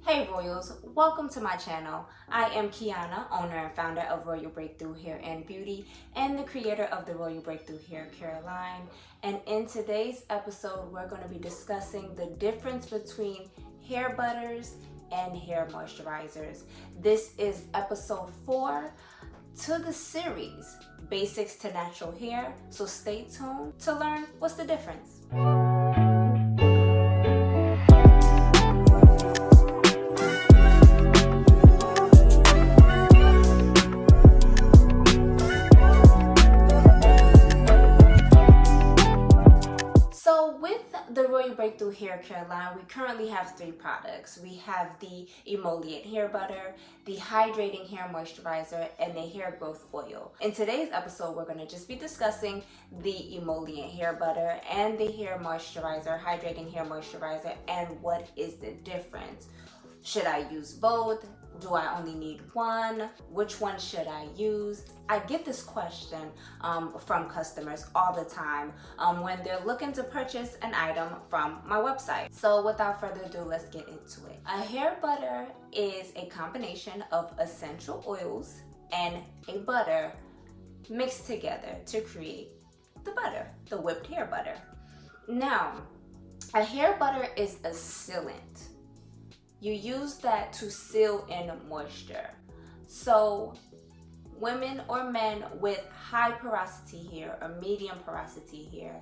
Hey Royals, welcome to my channel. I am Kiana, owner and founder of Royal Breakthrough Hair and Beauty and the creator of the Royal Breakthrough Hair Care line. And in today's episode, we're going to be discussing the difference between hair butters and hair moisturizers. This is episode 4 to the series, Basics to Natural Hair. So stay tuned to learn what's the difference. Breakthrough Hair Care line, we currently have 3 products. We have the Emollient Hair Butter, the Hydrating Hair Moisturizer, and the Hair Growth Oil. In today's episode, we're going to just be discussing the Emollient Hair Butter and the Hair Moisturizer, Hydrating Hair Moisturizer, and what is the difference. Should I use both? Do I only need one? Which one should I use? I get this question from customers all the time when they're looking to purchase an item from my website. So without further ado, let's get into it. A hair butter is a combination of essential oils and a butter mixed together to create the butter, the whipped hair butter. Now, a hair butter is a sealant. You use that to seal in moisture. So women or men with high porosity hair or medium porosity hair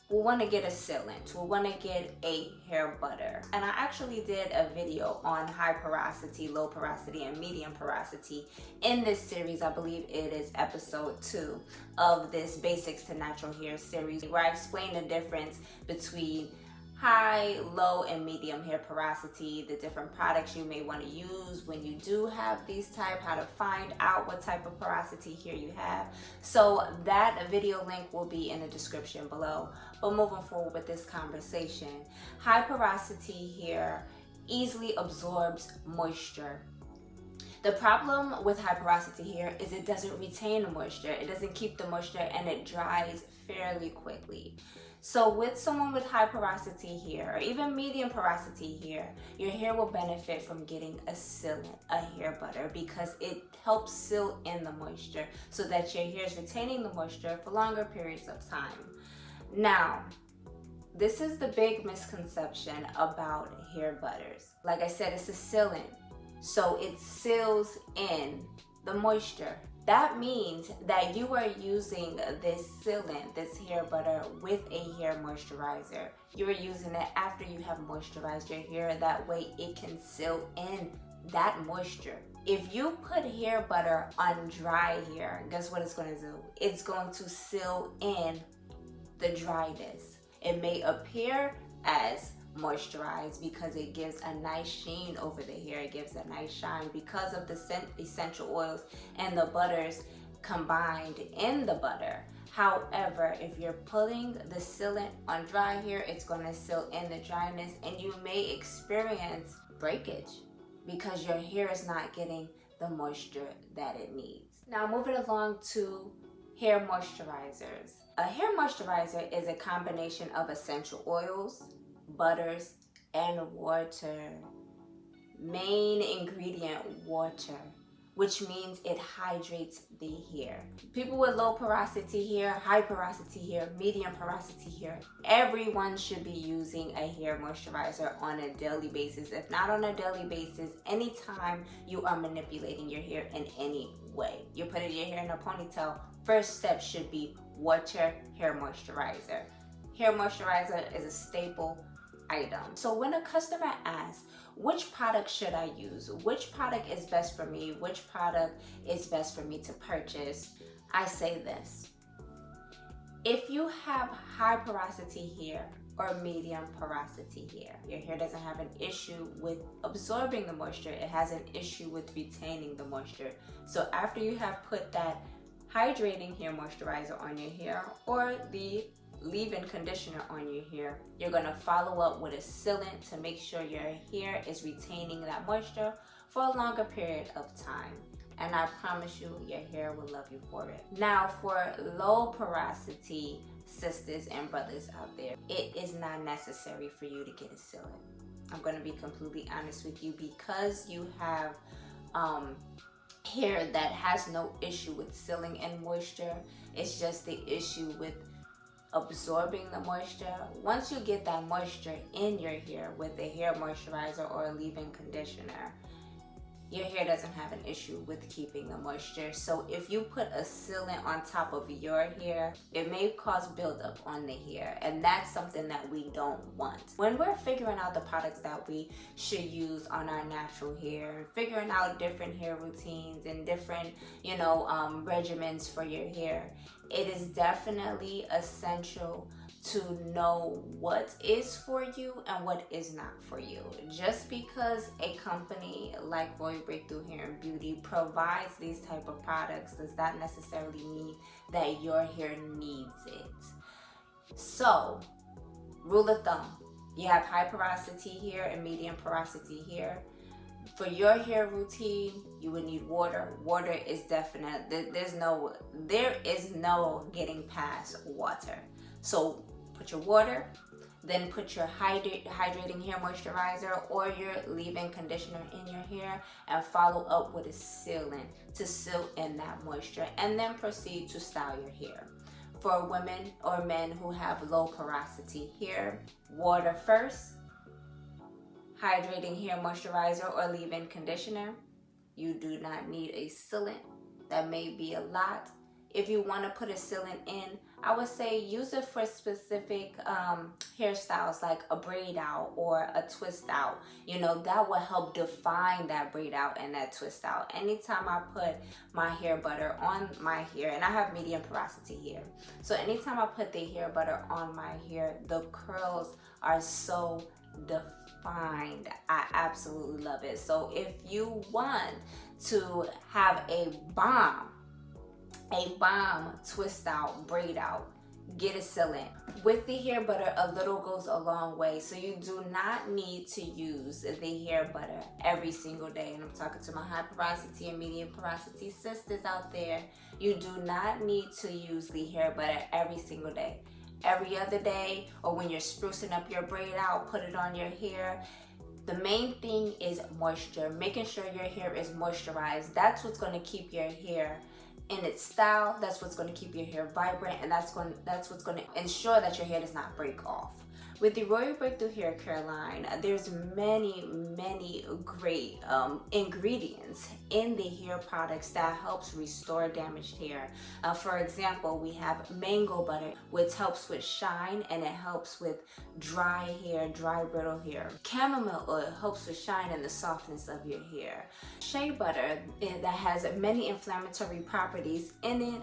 will want to get a sealant, will want to get a hair butter. And I actually did a video on high porosity, low porosity, and medium porosity in this series. I believe it is episode 2 of this Basics to Natural Hair series, where I explain the difference between high, low, and medium hair porosity, the different products you may want to use when you do have these type, how to find out what type of porosity hair you have. So that video link will be in the description below. But moving forward with this conversation, high porosity hair easily absorbs moisture. The problem with high porosity hair is it doesn't retain the moisture, it doesn't keep the moisture, and it dries fairly quickly. So with someone with high porosity hair or even medium porosity hair, your hair will benefit from getting a sealant, a hair butter, because it helps seal in the moisture so that your hair is retaining the moisture for longer periods of time. Now, this is the big misconception about hair butters. Like I said, it's a sealant, so it seals in the moisture. That means that you are using this sealant, this hair butter, with a hair moisturizer. You're using it after you have moisturized your hair. That way it can seal in that moisture. If you put hair butter on dry hair, guess what it's going to do? It's going to seal in the dryness. It may appear as moisturized because it gives a nice sheen over the hair, it gives a nice shine because of the essential oils and the butters combined in the butter. However, if you're putting the sealant on dry hair, it's going to seal in the dryness, and you may experience breakage because your hair is not getting the moisture that it needs. Now, moving along to hair moisturizers. A hair moisturizer is a combination of essential oils, butters, and water. Main ingredient, water, which means it hydrates the hair. People with low porosity hair, high porosity hair, medium porosity hair, everyone should be using a hair moisturizer on a daily basis. If not on a daily basis, anytime you are manipulating your hair in any way. You're putting your hair in a ponytail, first step should be water, hair moisturizer. Hair moisturizer is a staple item. So when a customer asks, which product should I use? Which product is best for me? Which product is best for me to purchase? I say this. If you have high porosity hair or medium porosity hair, your hair doesn't have an issue with absorbing the moisture, it has an issue with retaining the moisture. So after you have put that hydrating hair moisturizer on your hair or the leave-in conditioner on your hair, you're going to follow up with a sealant to make sure your hair is retaining that moisture for a longer period of time. And I promise you, your hair will love you for it. Now, for low porosity sisters and brothers out there, it is not necessary for you to get a sealant. I'm going to be completely honest with you. Because you have hair that has no issue with sealing in moisture, it's just the issue with absorbing the moisture. Once you get that moisture in your hair with a hair moisturizer or a leave-in conditioner, your hair doesn't have an issue with keeping the moisture. So if you put a sealant on top of your hair, it may cause buildup on the hair, and that's something that we don't want. When we're figuring out the products that we should use on our natural hair, figuring out different hair routines and different, regimens for your hair, it is definitely essential to know what is for you and what is not for you. Just because a company like Royal Breakthrough Hair and Beauty provides these type of products does not necessarily mean that your hair needs it. So, rule of thumb, you have high porosity hair and medium porosity hair. For your hair routine, you would need water. Water is definite. There is no getting past water. So put your water, then put your hydrating hair moisturizer or your leave-in conditioner in your hair, and follow up with a sealant to seal in that moisture, and then proceed to style your hair. For women or men who have low porosity hair, water first, hydrating hair moisturizer or leave-in conditioner. You do not need a sealant. That may be a lot. If you want to put a sealant in, I would say use it for specific hairstyles like a braid out or a twist out. That will help define that braid out and that twist out. Anytime I put my hair butter on my hair, and I have medium porosity hair, so anytime I put the hair butter on my hair, the curls are so defined. I absolutely love it. So if you want to have a bomb twist out, braid out, get a sealant. With the hair butter, a little goes a long way. So you do not need to use the hair butter every single day. And I'm talking to my high porosity and medium porosity sisters out there. You do not need to use the hair butter every single day. Every other day, or when you're sprucing up your braid out, put it on your hair. The main thing is moisture, making sure your hair is moisturized. That's what's going to keep your hair in its style. That's what's going to keep your hair vibrant, and that's what's going to ensure that your hair does not break off. With the Royal Breakthrough Hair Care line, there's many great ingredients in the hair products that helps restore damaged hair. For example, we have mango butter, which helps with shine, and it helps with dry hair, dry brittle hair. Chamomile oil helps with shine and the softness of your hair. Shea butter that has many inflammatory properties in it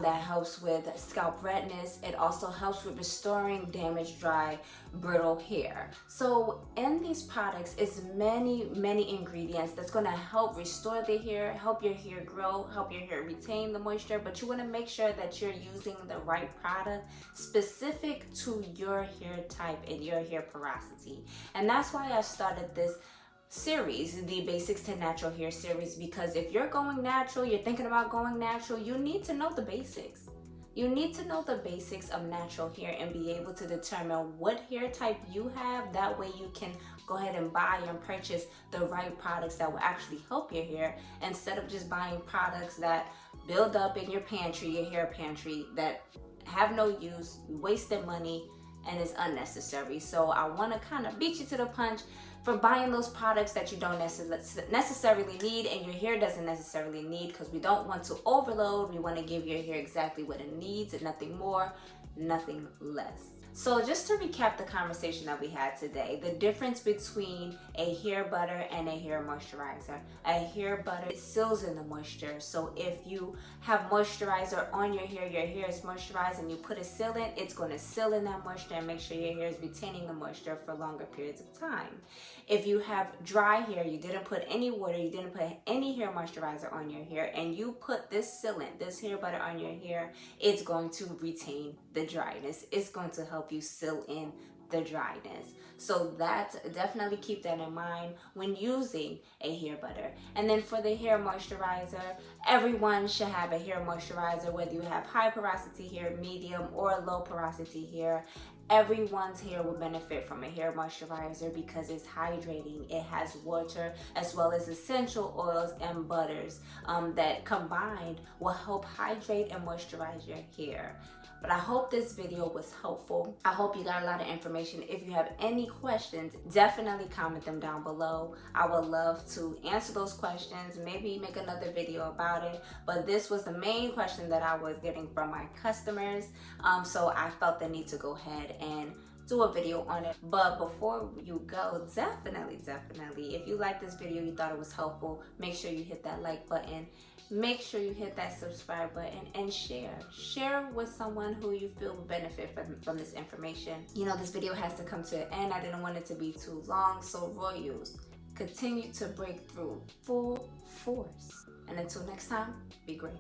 that helps with scalp redness. It also helps with restoring damaged, dry, brittle hair. So in these products is many ingredients that's going to help restore the hair, help your hair grow, help your hair retain the moisture, but you want to make sure that you're using the right product specific to your hair type and your hair porosity. And that's why I started this series, the Basics to Natural Hair series, because if you're going natural, you're thinking about going natural, you need to know the basics. You need to know the basics of natural hair and be able to determine what hair type you have. That way you can go ahead and buy and purchase the right products that will actually help your hair, instead of just buying products that build up in your pantry, your hair pantry, that have no use, wasted money, and is unnecessary. So I want to kind of beat you to the punch for buying those products that you don't necessarily need and your hair doesn't necessarily need, because we don't want to overload. We want to give your hair exactly what it needs and nothing more, nothing less. So just to recap the conversation that we had today, the difference between a hair butter and a hair moisturizer. A hair butter, it seals in the moisture. So if you have moisturizer on your hair is moisturized, and you put a sealant, it's going to seal in that moisture and make sure your hair is retaining the moisture for longer periods of time. If you have dry hair, you didn't put any water, you didn't put any hair moisturizer on your hair, and you put this sealant, this hair butter on your hair, it's going to retain the dryness. It's going to help you seal in the dryness. So definitely keep that in mind when using a hair butter. And then for the hair moisturizer, everyone should have a hair moisturizer, whether you have high porosity hair, medium or low porosity hair. Everyone's hair will benefit from a hair moisturizer because it's hydrating. It has water as well as essential oils and butters that combined will help hydrate and moisturize your hair. But I hope this video was helpful. I hope you got a lot of information. If you have any questions, definitely comment them down below. I would love to answer those questions, maybe make another video about it. But this was the main question that I was getting from my customers. So I felt the need to go ahead and do a video on it. But before you go, definitely, if you like this video, you thought it was helpful, make sure you hit that like button. Make sure you hit that subscribe button and share with someone who you feel will benefit from this information. You know, this video has to come to an end. I didn't want it to be too long. So Royals, continue to break through full force. And until next time, be great.